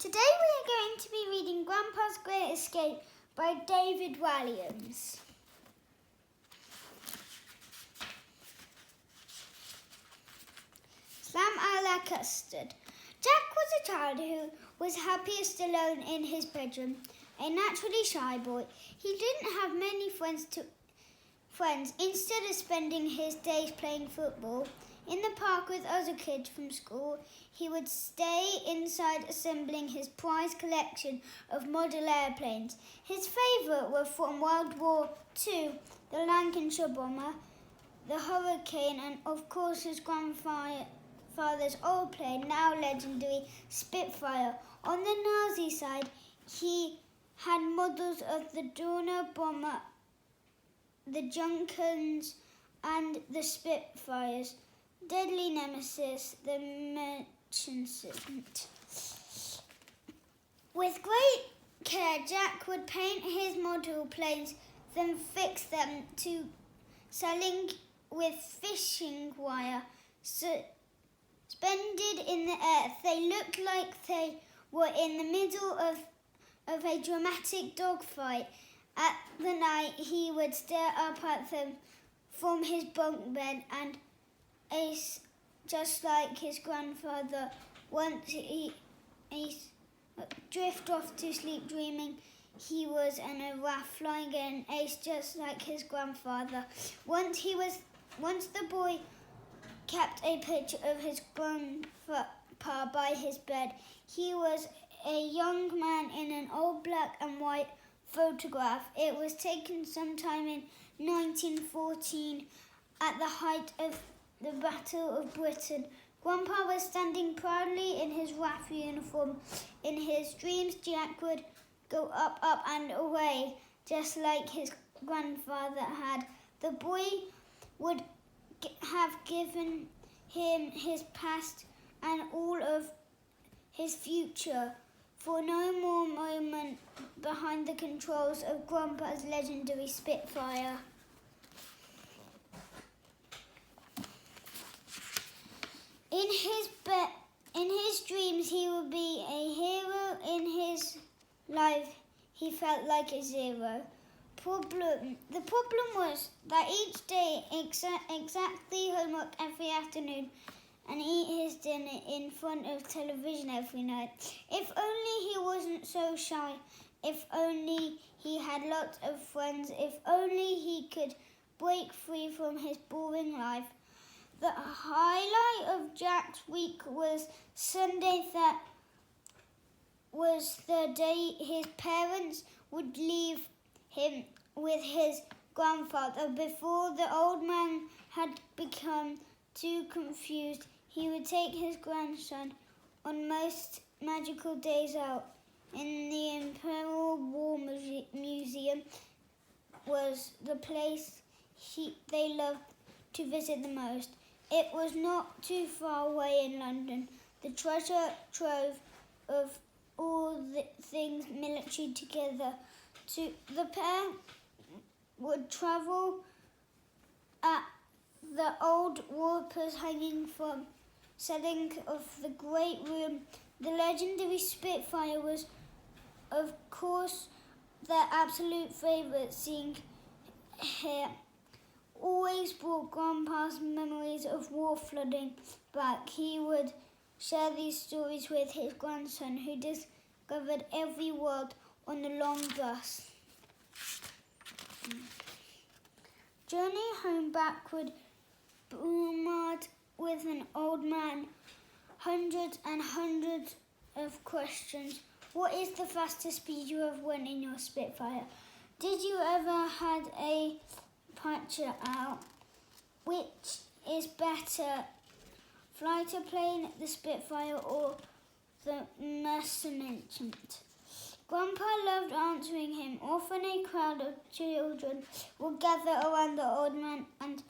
Today we are going to be reading Grandpa's Great Escape by David Walliams. Slam a la custard. Jack was a child who was happiest alone in his bedroom, a naturally shy boy. He didn't have many friends. Instead of spending his days playing football in the park with other kids from school, he would stay inside assembling his prized collection of model airplanes. His favourite were from World War II, the Lancashire bomber, the Hurricane, and of course his grandfather's old plane, now legendary Spitfire. On the Nazi side, he had models of the Donner bomber, the Junkers, and the Spitfires. Deadly nemesis, the Merchant. With great care, Jack would paint his model planes, then fix them to selling with fishing wire suspended in the air. They looked like they were in the middle of a dramatic dogfight. At the night, he would stare up at them from his bunk bed and Ace, just like his grandfather. Once he drift off to sleep dreaming he was in a raft flying in Ace, just like his grandfather. Once the boy kept a picture of his grandpa by his bed. He was a young man in an old black and white photograph. It was taken sometime in 1914 at the height of the Battle of Britain. Grandpa was standing proudly in his RAF uniform. In his dreams, Jack would go up, up and away, just like his grandfather had. The boy would have given him his past and all of his future, for no more moment behind the controls of Grandpa's legendary Spitfire. In his dreams, he would be a hero. In his life, he felt like a zero. The problem was that each day, exactly homework every afternoon, and eat his dinner in front of television every night. If only he wasn't so shy. If only he had lots of friends. If only he could break free from his boring life. The highlight of Jack's week was Sunday. That was the day his parents would leave him with his grandfather. Before the old man had become too confused, he would take his grandson on most magical days out. In the Imperial War Museum was the place they loved to visit the most. It was not too far away in London. The treasure trove of all the things military together. The pair would travel at the old warpers hanging from ceiling of the great room. The legendary Spitfire was, of course, their absolute favourite. Seeing here always brought Grandpa's memories of war flooding back. He would share these stories with his grandson, who discovered every world on the long bus. Journey home backward, bombarded with an old man. Hundreds and hundreds of questions. What is the fastest speed you have won in your Spitfire? Did you ever had a puncture out? Which is better, fighter plane, the Spitfire, or the Merchant? Grandpa loved answering him. Often a crowd of children would gather around the old man and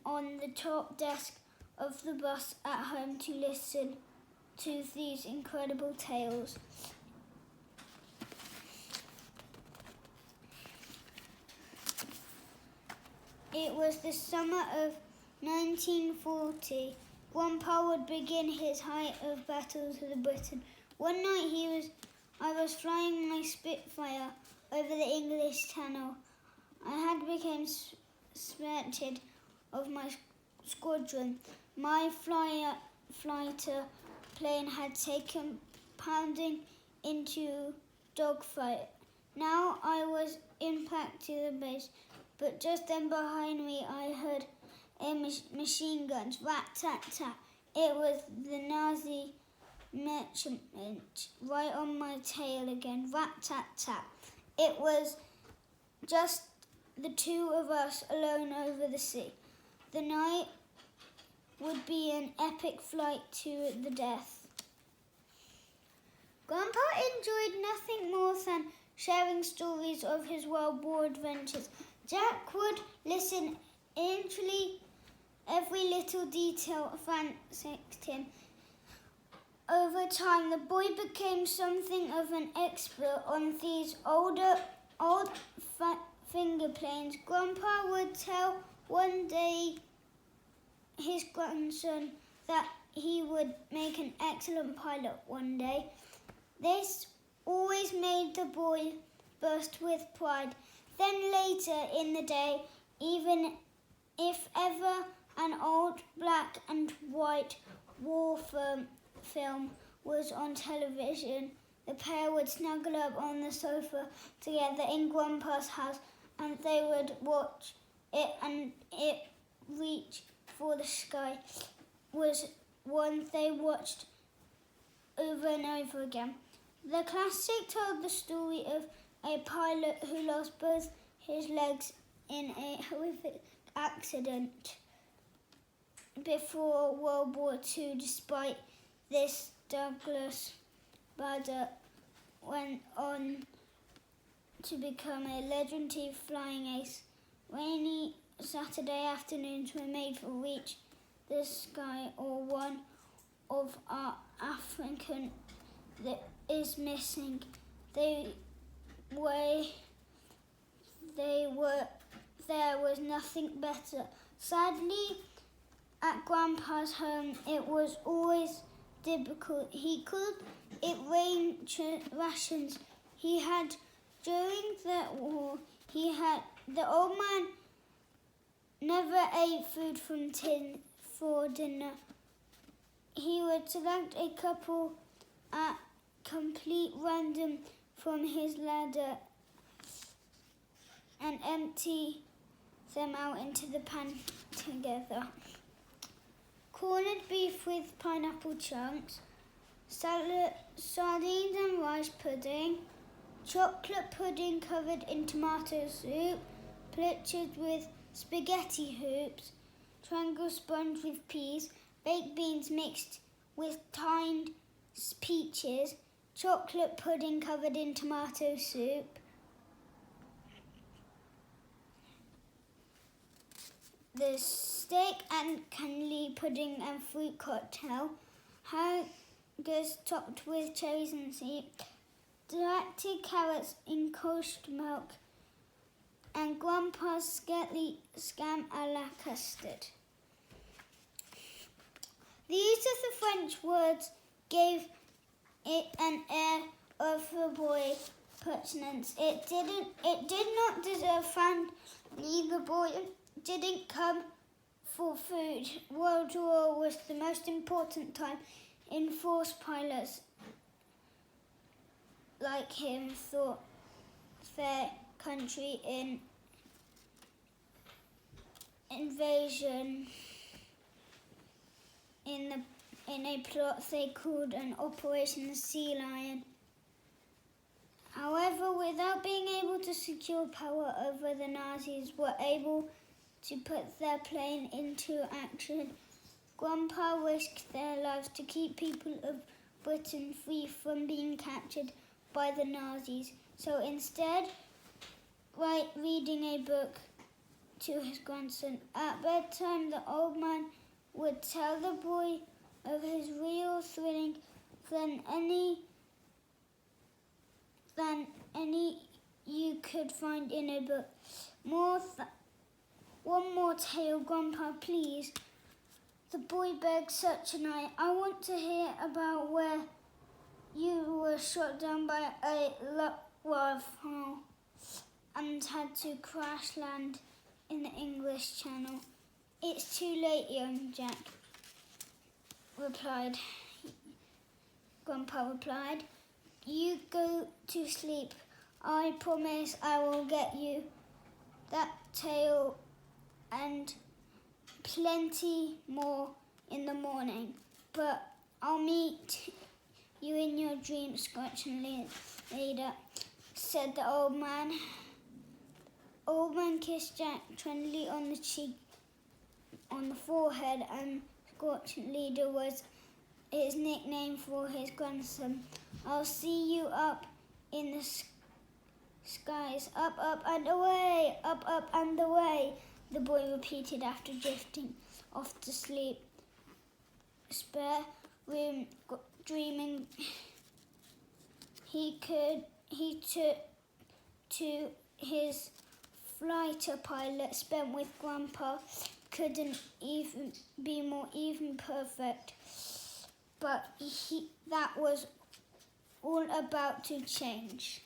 on the top desk of the bus at home to listen to these incredible tales. It was the summer of 1940. Grandpa would begin his height of battles with Britain. One night I was flying my Spitfire over the English Channel. I had become suspected of my squadron. My fighter plane had taken pounding into dogfight. Now I was impacted to the base, but just then behind me I heard machine guns. Rat-tat-tat. It was the Nazi merchant right on my tail again. Rat-tat-tat. It was just the two of us alone over the sea. The night would be an epic flight to the death. Grandpa enjoyed nothing more than sharing stories of his World War adventures. Jack would listen intently. Every little detail fascinated him. Over time, the boy became something of an expert on these old finger planes. Grandpa would tell one day his grandson that he would make an excellent pilot one day. This always made the boy burst with pride. Then later in the day, even if ever an old black and white war film was on television, the pair would snuggle up on the sofa together in Grandpa's house, and they would watch it, and it reach for the sky was one they watched over and over again. The classic told the story of a pilot who lost both his legs in a horrific accident before World War II. Despite this, Douglas Bader went on to become a legendary flying ace. Rainy Saturday afternoons were made for reach the sky or one of our African that is missing. There was nothing better. Sadly, at Grandpa's home, it was always difficult. It rained rations. During the war, the old man never ate food from tin for dinner. He would select a couple at complete random from his larder and empty them out into the pan together. Corned beef with pineapple chunks, salad, sardines and rice pudding, chocolate pudding covered in tomato soup, pilchards with spaghetti hoops, triangle sponge with peas, baked beans mixed with tinned peaches, chocolate pudding covered in tomato soup, the steak and candy pudding and fruit cocktail, haggis topped with cherries and sea, dilated carrots in cold milk, and Grandpa's scam a la custard. The use of the French words gave it an air of the boy pertinence. It did not deserve family. The boy didn't come for food. World War was the most important time in force. Pilots like him thought their country in invasion in a plot they called an Operation Sea Lion. However, without being able to secure power over, the Nazis were able to put their plane into action. Grandpa risked their lives to keep people of Britain free from being captured by the Nazis. So instead, reading a book to his grandson. At bedtime, the old man would tell the boy of his real thrilling than any you could find in a book. One more tale, Grandpa, please. The boy begged such a night. I want to hear about where you were shot down by a Luftwaffe and had to crash land in the English Channel. It's too late, young Jack replied. Grandpa replied. You go to sleep. I promise I will get you that tale and plenty more in the morning. But I'll meet you in your dreams, Gretchen later, said the old man. Old man kissed Jack tenderly on the cheek, on the forehead, and Gretchen Leader was his nickname for his grandson. I'll see you up in the skies, up, up and away, up, up and away, the boy repeated after drifting off to sleep. Spare room, dreaming. He took to his fighter pilot spent with Grandpa. Couldn't even be more even perfect. But that was all about to change.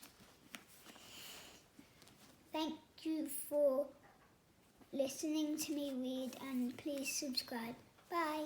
Thank you for listening to me read, and please subscribe. Bye.